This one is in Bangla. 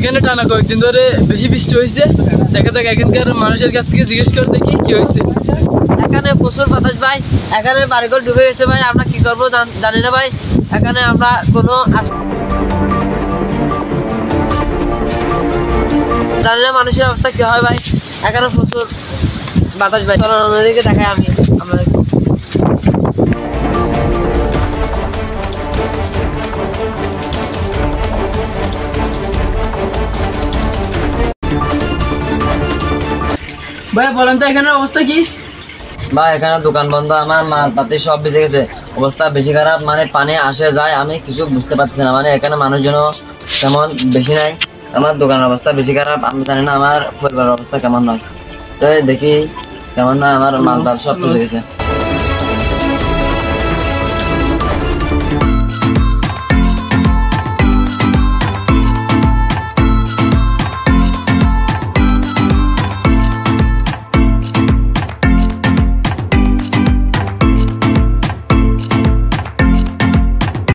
এখানে টানা কয়েকদিন ধরে বেশি বৃষ্টি হয়েছে। দেখা যাক এখানকার মানুষের কাছ থেকে জিজ্ঞেস করে দেখি কি হয়েছে। এখানে প্রচুর বাতাস ভাই, এখানে বাড়িঘর ডুবে গেছে ভাই। আমরা কি করবো জানি না ভাই। এখানে আমরা কোনো জানি না মানুষের অবস্থা কি হয় ভাই। এখানে প্রচুর বাতাস ভাই। চলো অন্যদিকে দেখাই আমি আমাদের। ভাই বলেন তো এখানের অবস্থা কি? ভাই এখানে দোকান বন্ধ, আমার মালপাতি সব ভিজে গেছে, অবস্থা বেশি খারাপ। মানে পানি আসে যায়, আমি কিছু বুঝতে পারছি না। মানে এখানে মানুষজন তেমন বেশি নাই, আমার দোকানের অবস্থা বেশি খারাপ। আমি জানি না আমার পরিবারের অবস্থা কেমন নয়, তো দেখি কেমন না, আমার মালদার সব ভিজে গেছে।